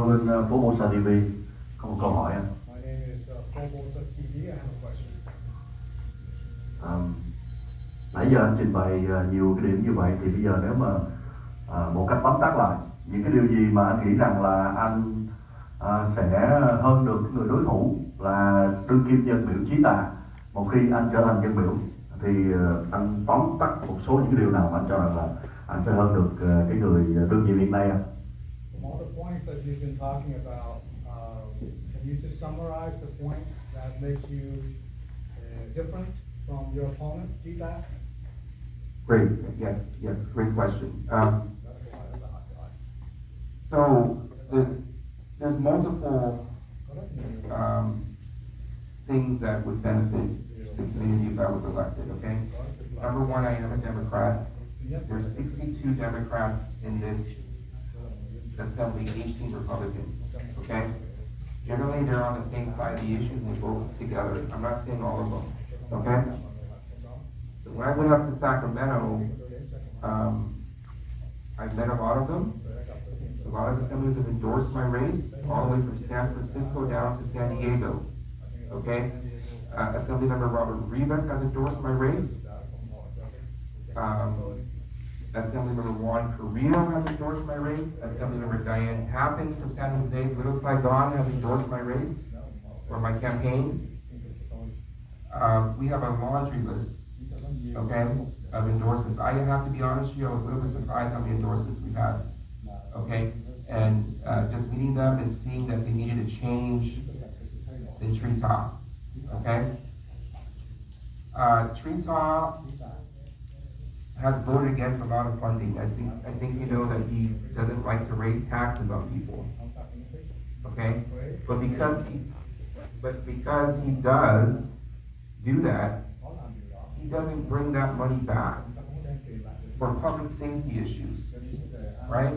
bên PHOBOLSATV có một câu hỏi anh. My name is PHOBOLSATV. I have a question. Nãy giờ anh trình bày nhiều cái điểm như vậy, thì bây giờ nếu mà một cách tóm tắt lại những cái điều gì mà anh nghĩ rằng là anh sẽ hơn được người đối thủ là đương kim dân biểu trí tà một khi anh trở thành dân biểu, thì anh tóm tắt một số những cái điều nào mà anh cho rằng là anh sẽ hơn được cái người đương nhiệm hiện nay. From all the points that you've been talking about, can you just summarize the points that make you different from your opponent, DAC? Great. Yes. Great question. So there's multiple things that would benefit the community if I was elected. Okay. Number one, I am a Democrat. There's 62 Democrats in this assembly, 18 Republicans. Okay. Generally, they're on the same side of the issues and they vote together. I'm not saying all of them. Okay. So when I went up to Sacramento, I've met a lot of them. A lot of assemblies have endorsed my race, all the way from San Francisco down to San Diego. Okay? Assemblymember Robert Rivas has endorsed my race. Assemblymember Juan Carrillo has endorsed my race. Assemblymember Diane Happens from San Jose's Little Saigon has endorsed my race, or my campaign. We have a laundry list, okay, of endorsements. I have to be honest with you, I was a little bit surprised how many endorsements we had, okay? And just meeting them and seeing that they needed a change in Treetop, okay? Treetop has voted against a lot of funding. I think you know that he doesn't like to raise taxes on people, okay? But because he does do that, he doesn't bring that money back for public safety issues, right?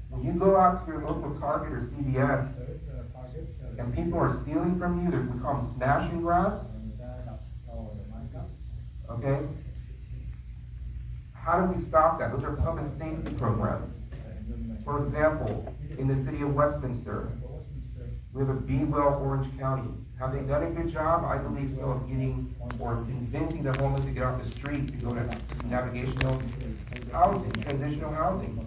When you go out to your local Target or CVS and people are stealing from you, we call them smash and grabs, okay? How do we stop that? Those are public safety programs. For example, in the city of Westminster, we have a Be Well Orange County. Have they done a good job? I believe so, of getting or convincing the homeless to get off the street to go to navigational housing, transitional housing.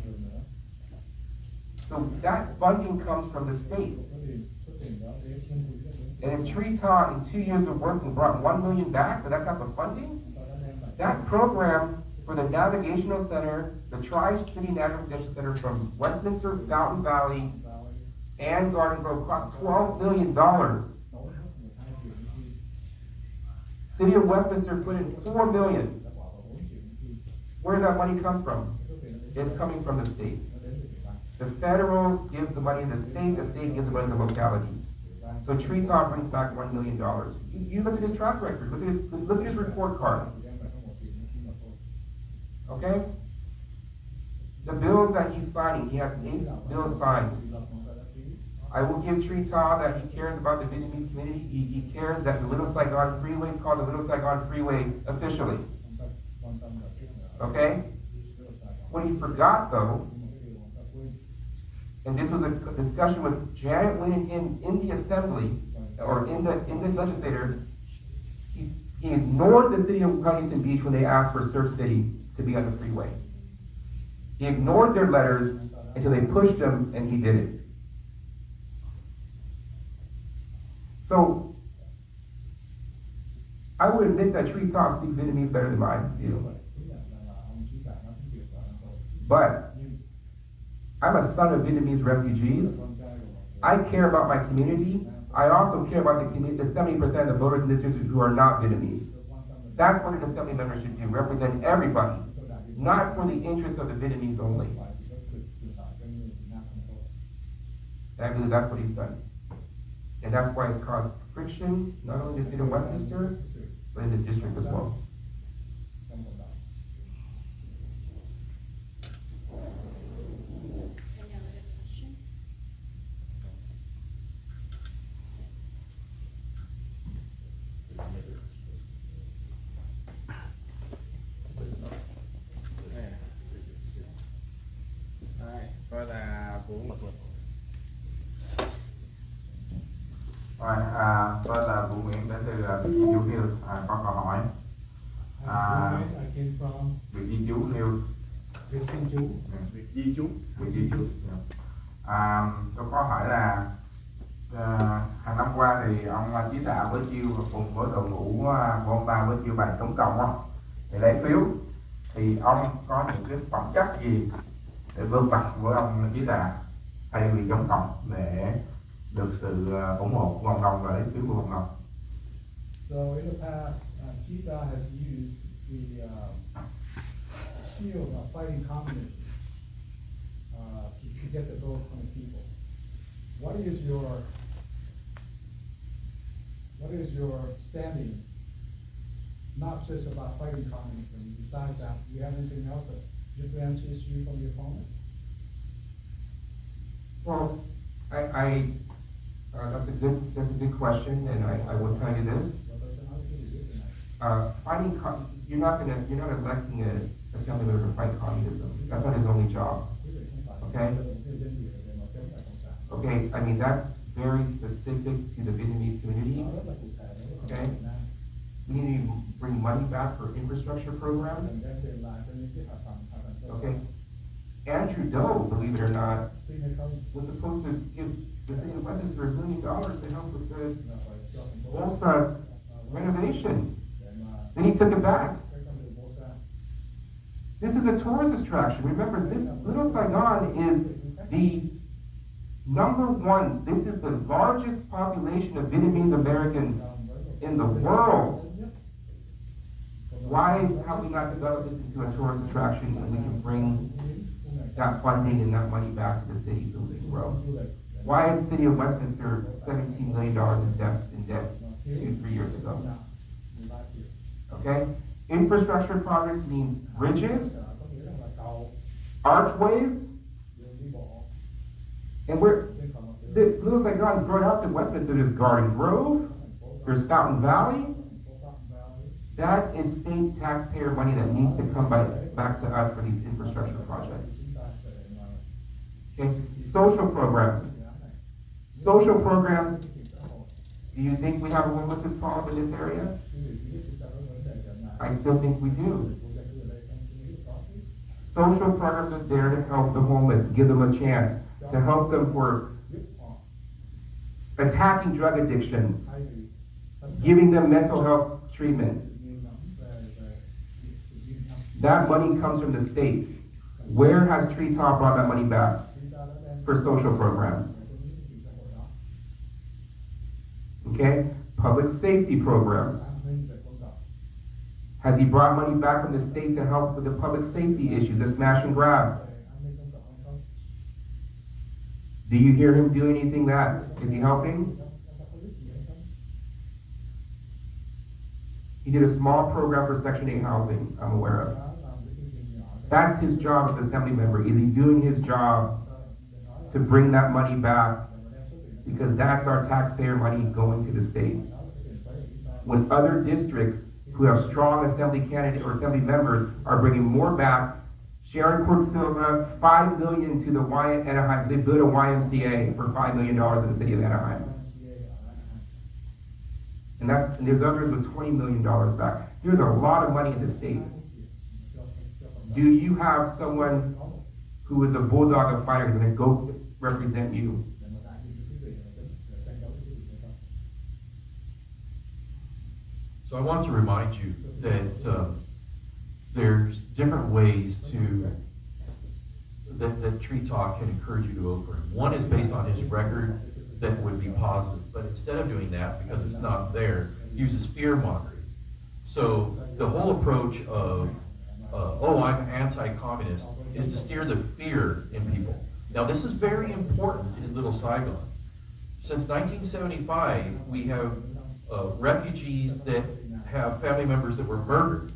So that funding comes from the state. And if Treetop in 2 years of work brought $1 million back for that type of funding, that program for the Navigational Center, the Tri-City Navigational Center from Westminster, Fountain Valley, and Garden Grove cost $12 million. City of Westminster put in $4 million. Where did that money come from? It's coming from the state. The federal gives the money to the state gives the money to the localities. So Treetop brings back $1 million. You look at his track record, look at his report card. Okay? The bills that he's signing, he has 8 bills signed. I will give Treetop that he cares about the Vietnamese community. He cares that the Little Saigon Freeway is called the Little Saigon Freeway officially. Okay? What he forgot though, and this was a discussion with Janet Wynn in the assembly, or in the legislature, he ignored the city of Huntington Beach when they asked for Surf City to be on the freeway. He ignored their letters until they pushed him and he did it. So, I would admit that Treetop speaks Vietnamese better than I do. But, I'm a son of Vietnamese refugees. I care about my community. I also care about the 70% of the voters in this district who are not Vietnamese. That's what an assembly member should do, represent everybody, not for the interests of the Vietnamese only. And I believe that's what he's done. And that's why it's caused friction, not only in the city of Westminster, but in the district as well. Coi là Vũ Rồi, tôi là Vũ Nguyễn đến từ Việt Dụ News, có câu hỏi. I came from Việt Dụ News. Việt Di Chú. Việt Dụ News. Tôi có hỏi là hàng năm qua thì ông chỉ đạo với chiêu và cùng với đội ngũ của ông ba với chiêu bài chống cộng không? Để lấy phiếu thì ông có những cái phẩm chất gì để vượt mặt với ông chỉ đạo thay vì chống cộng để được sự ủng hộ của cộng đồng và lấy phiếu của cộng đồng? So in the past, Cheetah has used the shield of fighting communism to get the vote from the people. What is your standing? Not just about fighting communism. Besides that, do you have anything else that differentiates you from your opponent? Well, that's a good question, and I will tell you this. You're not electing an assembly member to fight communism. That's not his only job. Okay? Okay, I mean, that's very specific to the Vietnamese community. Okay? We need to bring money back for infrastructure programs. Okay? Andrew Doe, believe it or not, was supposed to give the city of Westminster $1 million to help with the Bolsa renovation. Then he took it back. This is a tourist attraction. Remember, this Little Saigon is the #1. This is the largest population of Vietnamese Americans in the world. Why have we not developed this into a tourist attraction and we can bring that funding and that money back to the city so we can grow? Why is the city of Westminster $17 million in debt 2-3 years ago? Okay? Infrastructure projects mean bridges, archways, and the Little Saigon is brought out to Westminster. There's Garden Grove, there's Fountain Valley. That is state taxpayer money that needs to come back to us for these infrastructure projects. Okay? Social programs. Social programs. Do you think we have a homelessness problem in this area? I still think we do. Social programs are there to help the homeless, give them a chance, to help them for attacking drug addictions, giving them mental health treatment. That money comes from the state. Where has Treetop brought that money back for social programs? Okay? Public safety programs. Has he brought money back from the state to help with the public safety issues, the smash and grabs? Do you hear him do anything that? Is he helping? He did a small program for Section 8 housing, I'm aware of. That's his job as an assembly member. Is he doing his job to bring that money back? Because that's our taxpayer money going to the state. When other districts who have strong assembly candidates or assembly members are bringing more back, Sharon Quirk Silva, $5 million to the Anaheim. They built a YMCA for $5 million in the city of Anaheim. And there's others with $20 million back. There's a lot of money in the state. Do you have someone who is a bulldog of fighters and then go represent you? So I want to remind you that there's different ways that Tree Talk can encourage you to vote for him. One is based on his record that would be positive, but instead of doing that, because it's not there, he uses fear mongering. So the whole approach of, I'm anti-communist, is to steer the fear in people. Now this is very important in Little Saigon. Since 1975, we have refugees that have family members that were murdered.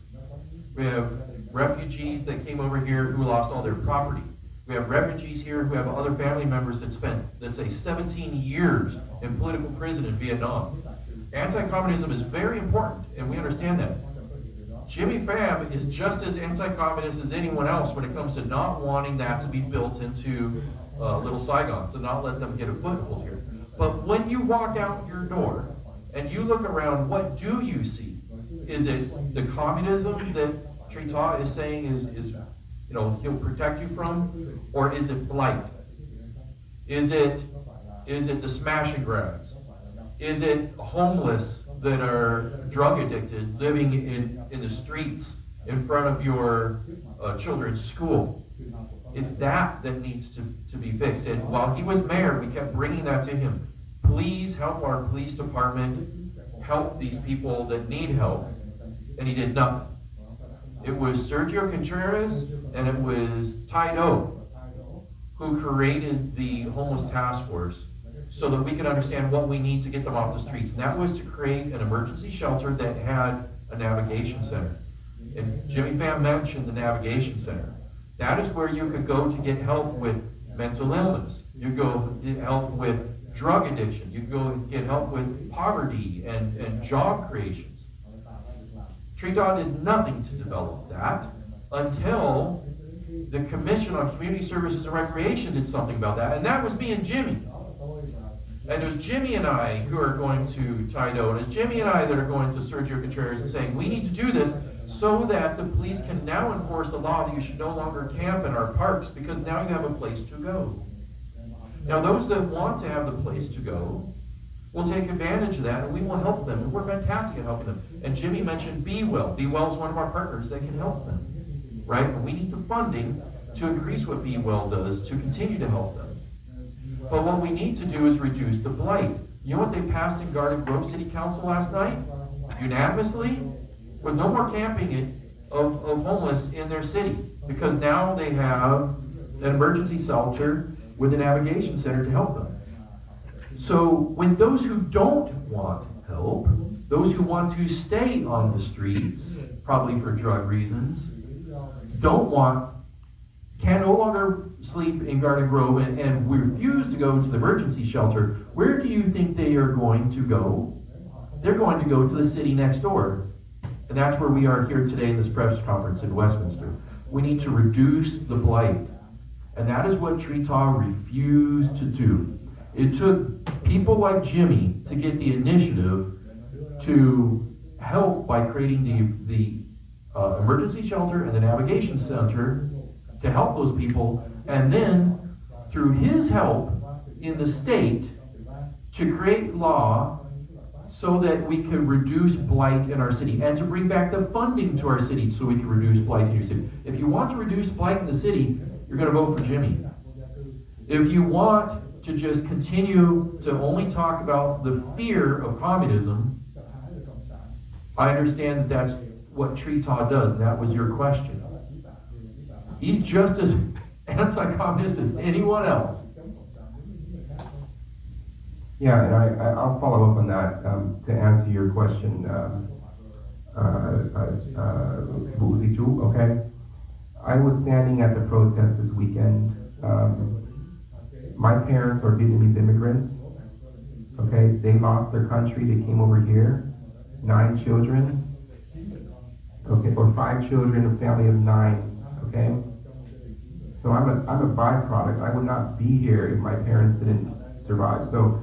We have refugees that came over here who lost all their property. We have refugees here who have other family members that spent, let's say, 17 years in political prison in Vietnam. Anti-communism is very important, and we understand that. Jimmy Pham is just as anti-communist as anyone else when it comes to not wanting that to be built into Little Saigon, to not let them get a foothold here. But when you walk out your door and you look around, what do you see? Is it the communism that Trita is saying is he'll protect you from? Or is it blight? Is it the smash and grabs? Is it homeless that are drug addicted living in the streets in front of your children's school? It's that needs to be fixed. And while he was mayor, we kept bringing that to him. Please help our police department help these people that need help. And he did nothing. It was Sergio Contreras and it was TRU who created the homeless task force so that we could understand what we need to get them off the streets. And that was to create an emergency shelter that had a navigation center. And Jimmy Pham mentioned the navigation center. That is where you could go to get help with mental illness. You go get help with drug addiction. You go get help with poverty and job creations. Trita did nothing to develop that until the Commission on Community Services and Recreation did something about that, and that was me and Jimmy. And it was Jimmy and I who are going to Taido, and it's Jimmy and I that are going to Sergio Contreras and saying, we need to do this so that the police can now enforce the law that you should no longer camp in our parks because now you have a place to go. Now those that want to have the place to go will take advantage of that and we will help them. And we're fantastic at helping them. And Jimmy mentioned BIEU. BIEU is one of our partners that can help them. Right? And we need the funding to increase what BIEU does to continue to help them. But what we need to do is reduce the blight. You know what they passed in Garden Grove City Council last night? Unanimously? With no more camping of homeless in their city. Because now they have an emergency shelter with a navigation center to help them. So when those who don't want help, those who want to stay on the streets, probably for drug reasons, can no longer sleep in Garden Grove and refuse to go to the emergency shelter, where do you think they are going to go? They're going to go to the city next door. And that's where we are here today in this press conference in Westminster. We need to reduce the blight. And that is what Trita refused to do. It took people like Jimmy to get the initiative to help by creating the emergency shelter and the navigation center to help those people, and then through his help in the state to create law so that we could reduce blight in our city and to bring back the funding to our city so we can reduce blight in your city. If you want to reduce blight in the city, you're going to vote for Jimmy. If you want to just continue to only talk about the fear of communism, I understand that that's what Trita does, and that was your question. He's just as anti-communist as anyone else. Yeah, and I'll follow up on that to answer your question, okay? I was standing at the protest this weekend. My parents are Vietnamese immigrants, okay? They lost their country, they came over here, 9 children, okay, or 5 children, a family of 9, okay? So I'm a byproduct. I would not be here if my parents didn't survive. So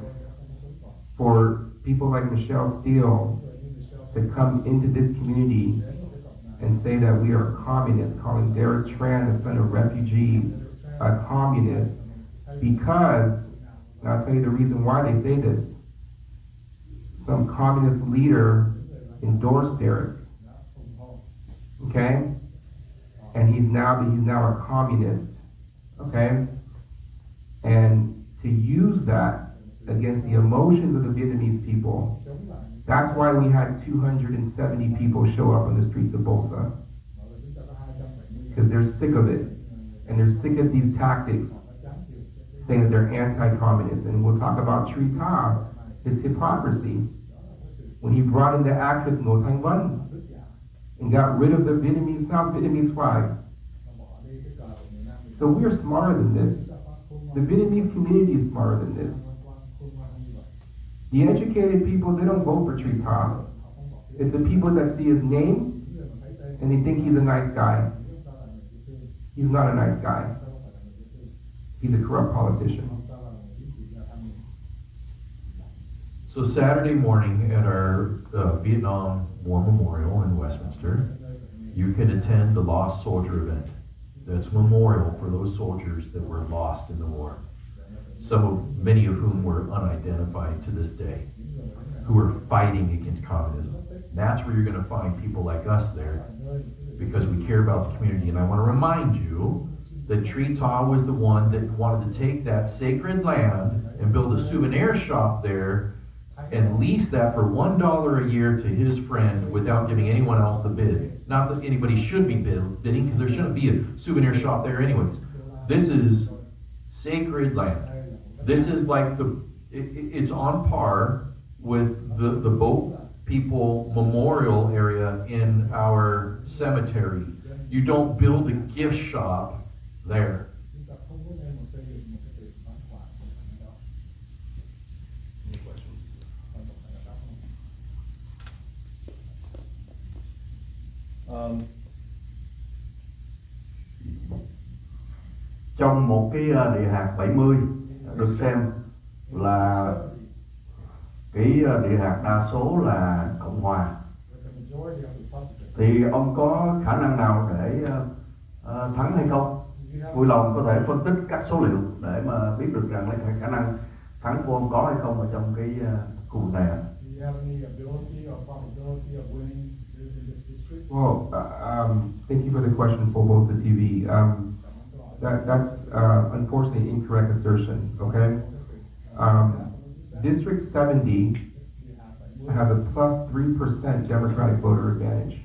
for people like Michelle Steele to come into this community and say that we are communists, calling Derek Tran, the son of refugees, a communist, because, and I'll tell you the reason why they say this, some communist leader endorsed Derek, okay? And he's now a communist, okay? And to use that against the emotions of the Vietnamese people, that's why we had 270 people show up on the streets of Bolsa. Because they're sick of it. And they're sick of these tactics, saying that they're anti-communist. And we'll talk about Trita, his hypocrisy, when he brought in the actress Ngo Thanh Văn and got rid of the Vietnamese, South Vietnamese flag. So we are smarter than this. The Vietnamese community is smarter than this. The educated people, they don't vote for Trita. It's the people that see his name and they think he's a nice guy. He's not a nice guy. He's a corrupt politician. So Saturday morning at our Vietnam War Memorial in Westminster, you can attend the Lost Soldier event. That's a memorial for those soldiers that were lost in the war. Many of whom were unidentified to this day, who were fighting against communism. And that's where you're going to find people like us there, because we care about the community. And I want to remind you that Trita was the one that wanted to take that sacred land and build a souvenir shop there and lease that for $1 a year to his friend without giving anyone else the bid. Not that anybody should be bidding, because there shouldn't be a souvenir shop there anyways. This is sacred land. This is like it's on par with the boat people memorial area in our cemetery. You don't build a gift shop there. Any questions? Trong một cái địa hạt 70 được xem là cái địa hạt đa số là Cộng Hòa, thì ông có khả năng nào để thắng hay không? Vui lòng có thể phân tích các số liệu để mà biết được rằng là khả năng thắng của ông có hay không ở trong cái khu vực này. Well, thank you for the question, PHOBOLSATV. That's unfortunately incorrect assertion, okay? District 70 has a plus 3% Democratic voter advantage.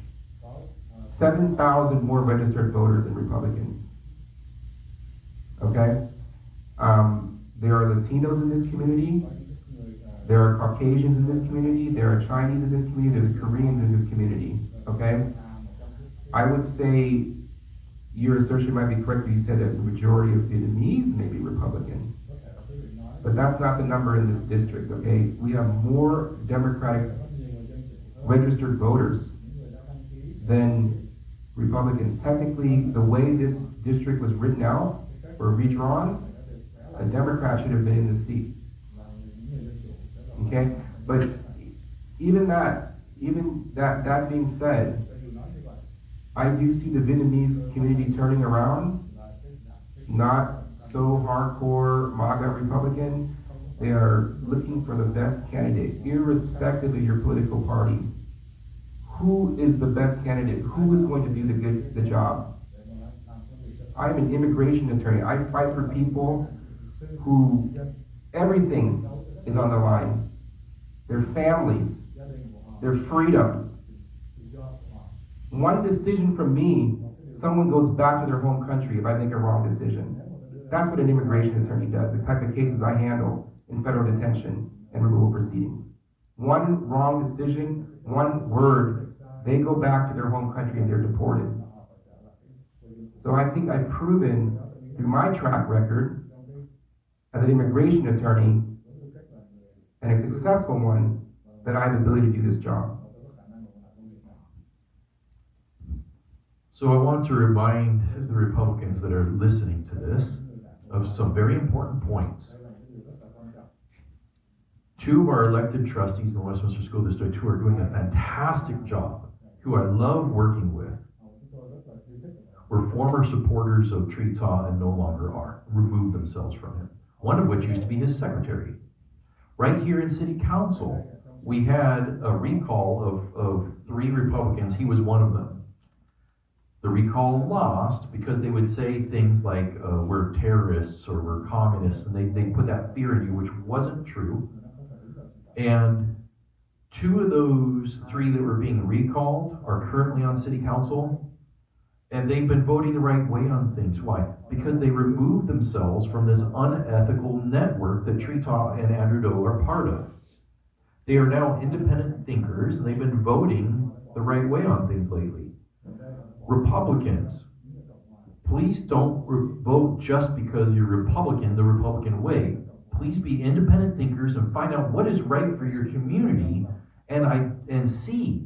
7,000 more registered voters than Republicans. Okay? There are Latinos in this community. There are Caucasians in this community. There are Chinese in this community. There's Koreans in this community. Okay? I would say your assertion might be correct if you said that the majority of Vietnamese may be Republican. But that's not the number in this district, okay? We have more Democratic registered voters than Republicans. Technically, the way this district was written out or redrawn, a Democrat should have been in the seat. Okay? But even that being said, I do see the Vietnamese community turning around, not so hardcore MAGA Republican. They are looking for the best candidate, irrespective of your political party. Who is the best candidate? Who is going to do the job? I'm an immigration attorney. I fight for people who everything is on the line. Their families, their freedom. One decision from me, someone goes back to their home country if I make a wrong decision. That's what an immigration attorney does, the type of cases I handle in federal detention and removal proceedings. One wrong decision, one word, they go back to their home country and they're deported. So I think I've proven through my track record as an immigration attorney, and a successful one, that I have the ability to do this job. So I want to remind the Republicans that are listening to this of some very important points. Two of our elected trustees in the Westminster School District who are doing a fantastic job, who I love working with, were former supporters of Trita and no longer are, removed themselves from him. One of which used to be his secretary. Right here in City Council, we had a recall of 3 Republicans. He was one of them. The recall lost because they would say things like, we're terrorists or we're communists, and they put that fear in you, which wasn't true. And 2 of those 3 that were being recalled are currently on City Council, and they've been voting the right way on things. Why? Because they removed themselves from this unethical network that Trita and Andrew Doe are part of. They are now independent thinkers, and they've been voting the right way on things lately. Republicans, please don't vote just because you're Republican the Republican way. Please be independent thinkers and find out what is right for your community, and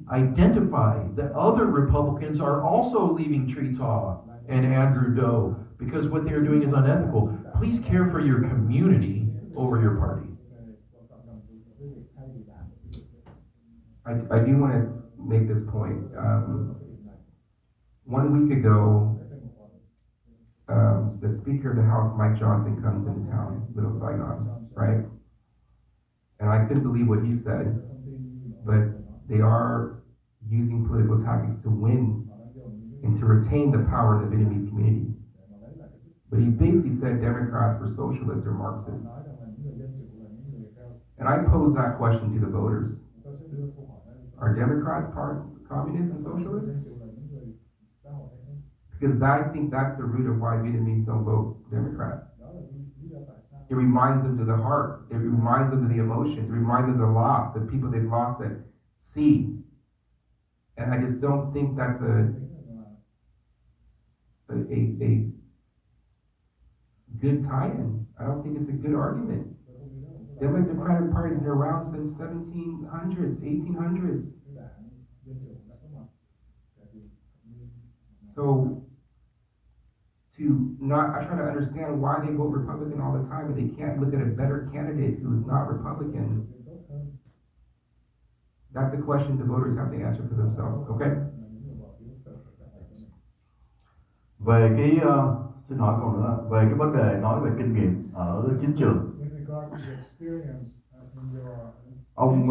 identify that other Republicans are also leaving Trita and Andrew Doe because what they're doing is unethical. Please care for your community over your party. I do want to make this point. 1 week ago, the Speaker of the House, Mike Johnson, comes into town, Little Saigon, right? And I couldn't believe what he said, but they are using political tactics to win and to retain the power of the Vietnamese community. But he basically said Democrats were socialists or Marxists. And I pose that question to the voters. Are Democrats communists and socialists? Because I think that's the root of why Vietnamese don't vote Democrat. It reminds them to the heart. It reminds them of the emotions. It reminds them of the loss, the people they've lost at sea. And I just don't think that's a good tie-in. I don't think it's a good argument. The Democratic Party's been around since 1700s, 1800s. So, I try to understand why they vote Republican all the time, but they can't look at a better candidate who's not Republican. That's a question the voters have to answer for themselves, okay? Về cái xin hỏi còn nữa về cái vấn đề nói về kinh nghiệm ở chính trường. Ông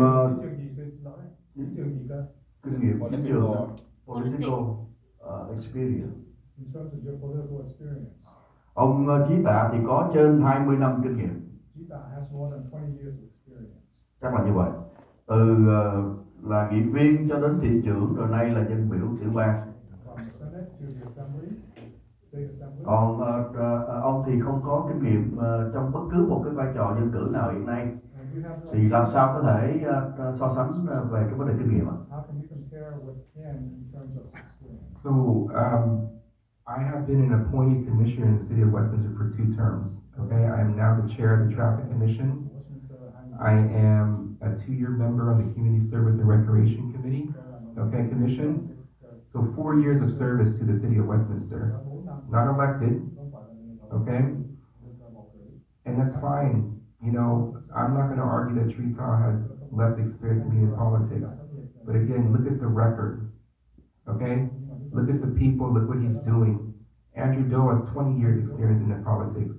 kinh nghiệm chính trường, political experience. Ông Chí Tạ thì có trên 20 năm kinh nghiệm. Chắc là như vậy. Từ là nghị viên cho đến thị trưởng rồi nay là dân biểu tiểu bang. Còn ông thì không có kinh nghiệm trong bất cứ một cái vai trò dân cử nào hiện nay. Thì làm sao có thể so sánh về cái vấn đề kinh nghiệm ạ? So, I have been an appointed commissioner in the city of Westminster for 2 terms. Okay, I am now the chair of the Traffic Commission. I am a 2-year member on the Community Service and Recreation Committee. Okay, Commission. So 4 years of service to the city of Westminster. Not elected. Okay, and that's fine. You know, I'm not going to argue that Trita has less experience than me in politics. But again, look at the record. Okay? Look at the people, look what he's doing. Andrew Doe has 20 years experience in politics.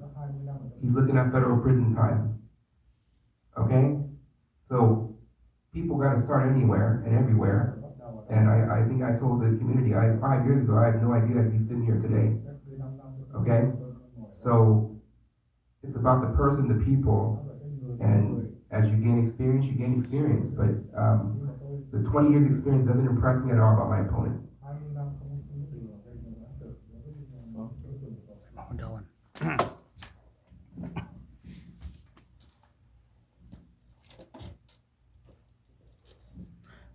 He's looking at federal prison time. Okay? So, people got to start anywhere and everywhere. And I think I told the community, 5 years ago, I had no idea I'd be sitting here today. Okay? So, it's about the person, the people, and as you gain experience, you gain experience. But the 20 years experience doesn't impress me at all about my opponent.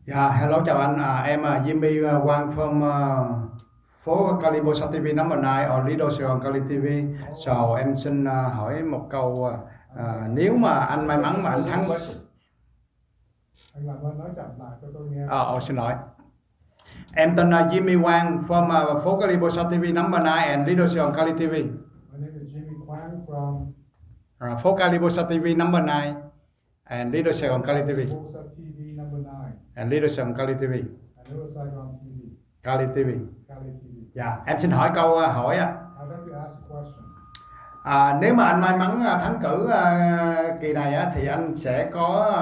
Yeah, hello chào anh, em là Jimmy Wang from PhoCaliBolsaTV number 9 or Leadership on Cali TV. So em xin hỏi một câu, nếu mà anh may mắn mà anh thắng. Xin lỗi. Em tên là Jimmy Wang from PhoCaliBolsaTV number 9 and Leadership on Cali TV. My name is Jimmy Quang from PhoCaliBolsaTV number 9 and Leadership on Cali TV. PHOBOLSATV number 9. And Leadership on Cali TV. And Little Saigon TV. Cali TV. Cali TV. Dạ, em xin hỏi câu hỏi ạ. I'd like to ask a question. Nếu mà anh may mắn thắng cử kỳ này thì anh sẽ có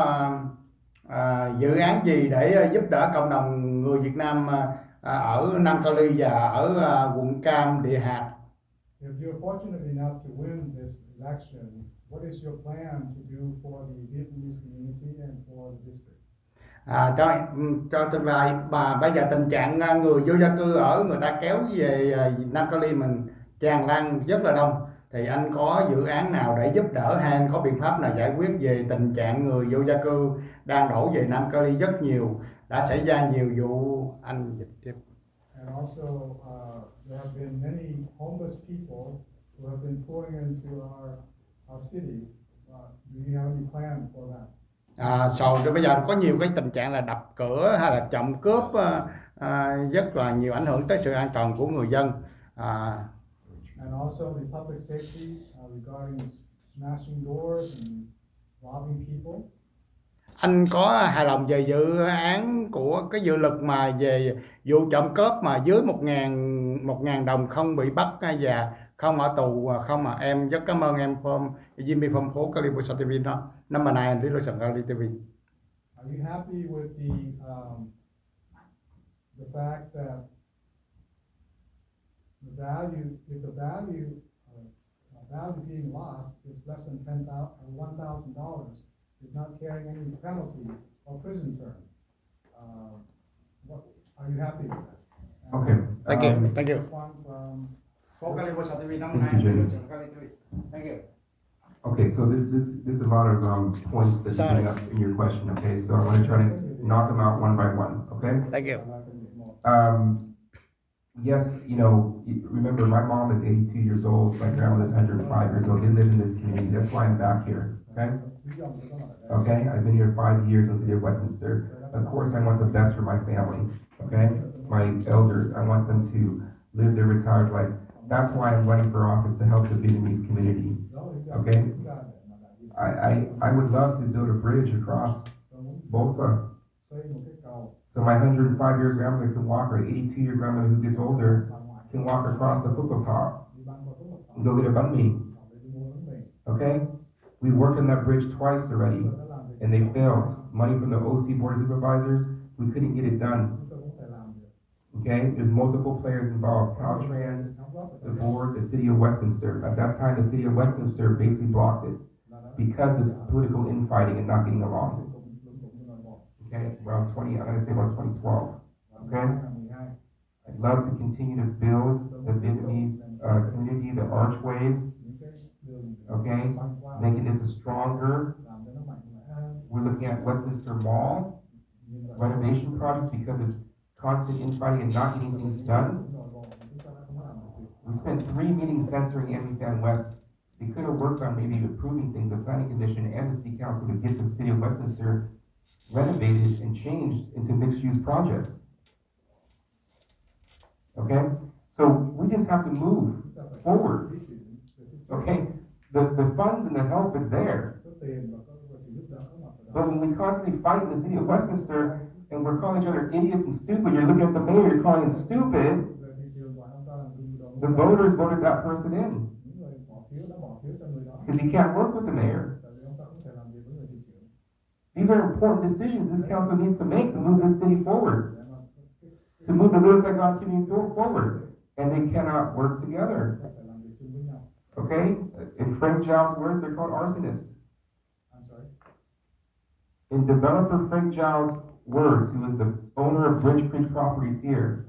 dự án gì để giúp đỡ cộng đồng người Việt Nam ở Nam Cali và ở quận Cam, Địa Hạt? If you're fortunate enough to win this election, what is your plan to do for the Vietnamese community and for the district? Cho tương lai, mà bây giờ tình trạng người vô gia cư ở người ta kéo về Nam Cali mình tràn lan rất là đông, thì anh có dự án nào để giúp đỡ hay anh có biện pháp nào giải quyết về tình trạng người vô gia cư đang đổ về Nam Cali rất nhiều, đã xảy ra nhiều vụ anh dịch tiếp. And also, there have been many homeless people who have been pouring into our city. Do you have any plan for that? Rồi bây giờ có nhiều cái tình trạng là đập cửa hay là trộm cướp rất là nhiều, ảnh hưởng tới sự an toàn của người dân. And also the public safety regarding smashing doors and robbing people. anh có hài lòng về dự án của cái dự luật mà về vụ trộm cướp mà dưới 1.000 đồng không bị bắt và không ở tù không mà em rất cảm ơn em Jimmy from PHOCaliBolsaTV9 number 9 Relation TV. Are you happy with the fact that the value, if the value being lost is less than $1,000, is not carrying any penalty or prison term? What, are you happy with that? Okay. Thank you. One from PHOCaliBolsaTV9. Thank you, James. Thank you. Okay, so this is a lot of points that you bring up in your question, okay? So I'm gonna try to knock them out one by one, okay? Thank you. Yes, you know, remember my mom is 82 years old, my grandmother's 105 years old, they live in this community, that's why I'm back here, okay? Okay, I've been here 5 years in the city of Westminster. Of course, I want the best for my family, okay? My elders, I want them to live their retired life. That's why I'm running for office to help the Vietnamese community, okay? I would love to build a bridge across Bolsa. So my 105-year grandmother can walk, or 82-year grandmother who gets older can walk across the football park and go get a banh mi. Okay? We worked on that bridge twice already, and they failed. Money from the OC Board of Supervisors, we couldn't get it done. Okay? There's multiple players involved. Caltrans, the board, the city of Westminster. At that time, the city of Westminster basically blocked it because of political infighting and not getting along. Okay, around I'm gonna say about 2012, okay? I'd love to continue to build the Vietnamese community, the archways, okay? Making this a stronger. We're looking at Westminster Mall renovation projects because of constant infighting and not getting things done. We spent 3 meetings censoring VIEN West. They could have worked on maybe improving things, the planning commission and the city council to get the city of Westminster renovated and changed into mixed-use projects. Okay? So we just have to move forward. Okay? The funds and the help is there. But when we constantly fight in the city of Westminster and we're calling each other idiots and stupid, you're looking at the mayor, you're calling him stupid, the voters voted that person in. Because he can't work with the mayor. These are important decisions this council needs to make to move this city forward, to move the Little Saigon community forward, and they cannot work together. Okay? In Frank Zhao's words, they're called arsonists. I'm sorry? In developer Frank Zhao's words, who is the owner of Bridge Creek Properties here,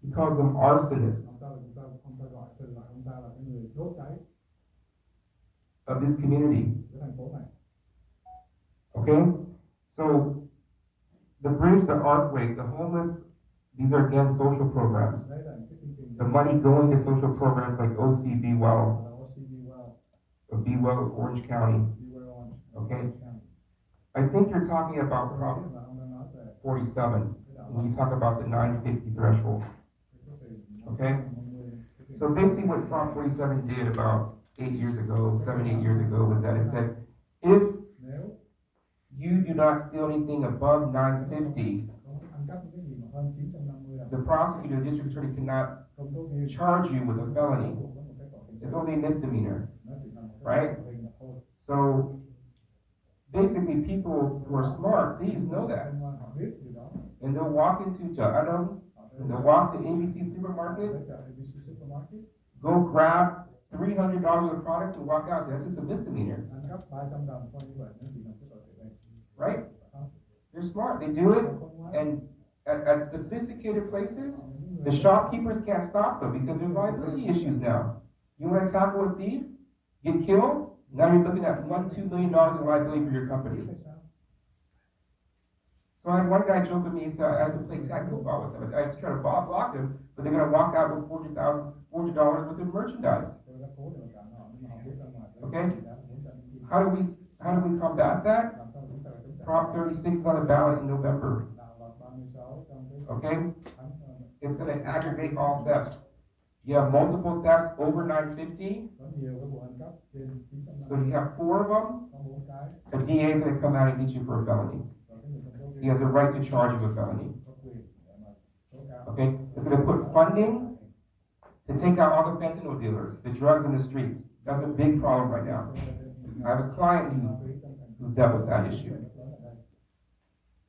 he calls them arsonists of this community. Okay? So, the bridge, the archway, the homeless, these are again social programs. The money going to social programs like OC BIEU, or BIEU Orange County. Okay? I think you're talking about Prop 47 when you talk about the 950 threshold. Okay? So basically what Prop 47 did about 8 years ago, 7, 8 years ago, was that it said, if you do not steal anything above 950, the prosecutor, the district attorney cannot charge you with a felony. It's only a misdemeanor, right? So basically people who are smart, thieves know that. And they'll walk into Adam, and they'll walk to ABC Supermarket, go grab $300 worth of products and walk out. So that's just a misdemeanor. Right? They're smart. They do it. And at sophisticated places, the shopkeepers can't stop them because there's liability issues now. You want to tackle a thief, get killed, now you're looking at $1-2 million in liability for your company. So I had one guy joke with me, he said, I had to play tag football with him. I had to try to block him, but they're going to walk out with $400 worth of merchandise. Okay? How do we combat that? Prop 36 is on the ballot in November. Okay? It's going to aggregate all thefts. You have multiple thefts over 950, So you have 4 of them, có 4 cái, a DA is gonna come out and get you for a felony. rồi cái người công tố He viên has a right to charge you with a felony. có quyền để mà tố cáo. Okay? It's gonna put funding to take out all the fentanyl dealers, the drugs in the streets. That's a big problem right now. I have a client who's dealt with that issue.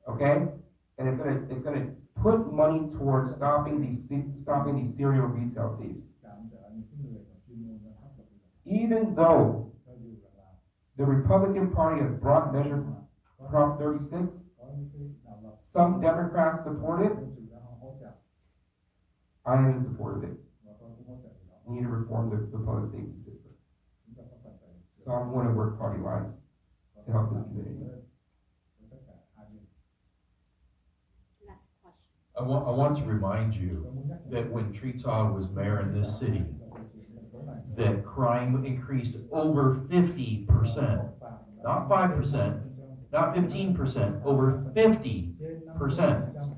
Okay? And it's gonna put money towards stopping these serial retail thieves. Even though the Republican Party has brought Measure Prop 36, some Democrats support it. I am in support of it. We need to reform the public safety system. So I'm going to work party lines to help this community. Last question. I want to remind you that when Tritaw was mayor in this city, that crime increased over 50%, not 5%, not 15%, over 50%.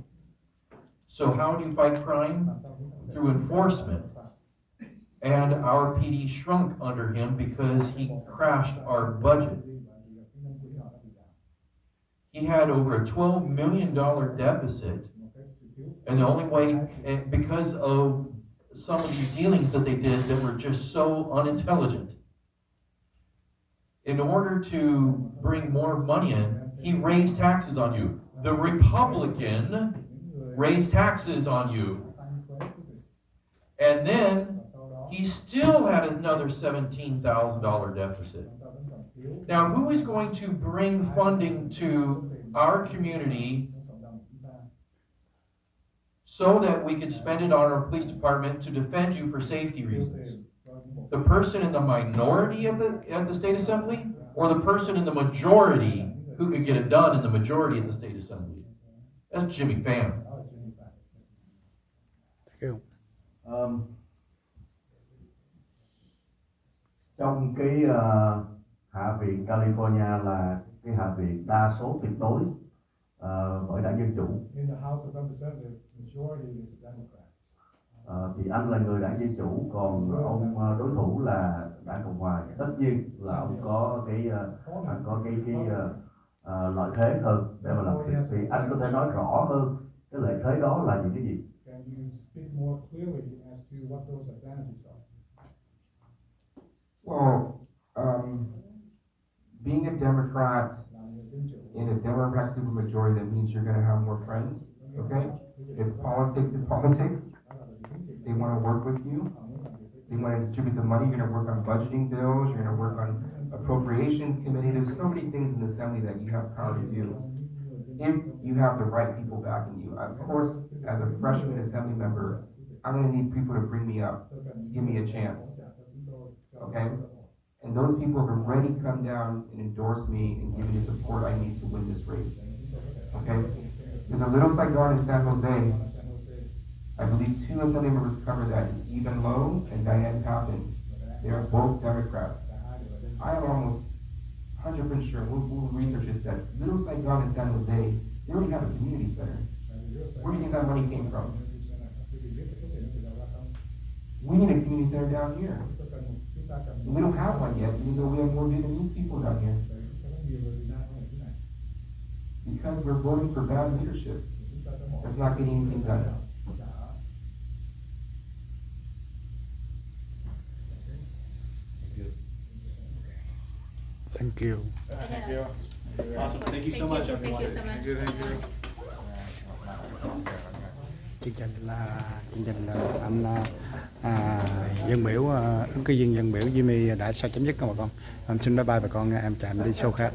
So how do you fight crime? Through enforcement. And our PD shrunk under him because he crashed our budget. He had over a $12 million deficit, and the only way, because of some of these dealings that they did that were just so unintelligent. In order to bring more money in, he raised taxes on you. The Republican raised taxes on you. And then he still had another $17,000 deficit. Now, who is going to bring funding to our community so that we could spend it on our police department to defend you for safety reasons? The person in the minority at the state assembly, or the person in the majority who could get it done in the majority at the state assembly? That's Jimmy PHAM. Trong cái Hạ viện California là cái hạ viện đa số tuyệt đối bởi đảng Dân Chủ. In the House of Representatives, majority is Democrats. Thì anh là người đảng Dân Chủ, còn ông đối thủ là đảng Cộng Hòa. Tất nhiên là ông có cái lợi thế hơn để mà làm việc. Thì anh có thể nói rõ hơn cái lợi thế đó là những cái gì? Can you speak more clearly as to what those advantages are? Well, being a Democrat in a Democrat supermajority, that means you're going to have more friends, okay? It's politics and politics. They want to work with you. They want to distribute the money. You're going to work on budgeting bills. You're going to work on appropriations committee. There's so many things in the assembly that you have power to do if you have the right people backing you. Of course, as a freshman assembly member, I'm going to need people to bring me up, give me a chance, okay? And those people have already come down and endorsed me and given me the support I need to win this race, okay? There's a little Saigon in San Jose. I believe 2 assembly members cover that. It's Even Lowe and Diane Papin. They're both Democrats. I am almost 100% sure, we'll research this, that little Saigon in San Jose, they already have a community center. Where do you think that money came from? We need a community center down here. We don't have one yet, even though we have more Vietnamese people down here. Because we're voting for bad leadership. That's not getting anything done. Thank you. Thank you. Awesome. Thank you so much, everyone. Thank you so much. Chương trình là anh dân biểu ứng cử viên dân biểu Jimmy đã sao chấm dứt các bà con. Em xin bye bye bà con, em chào em đi show khác.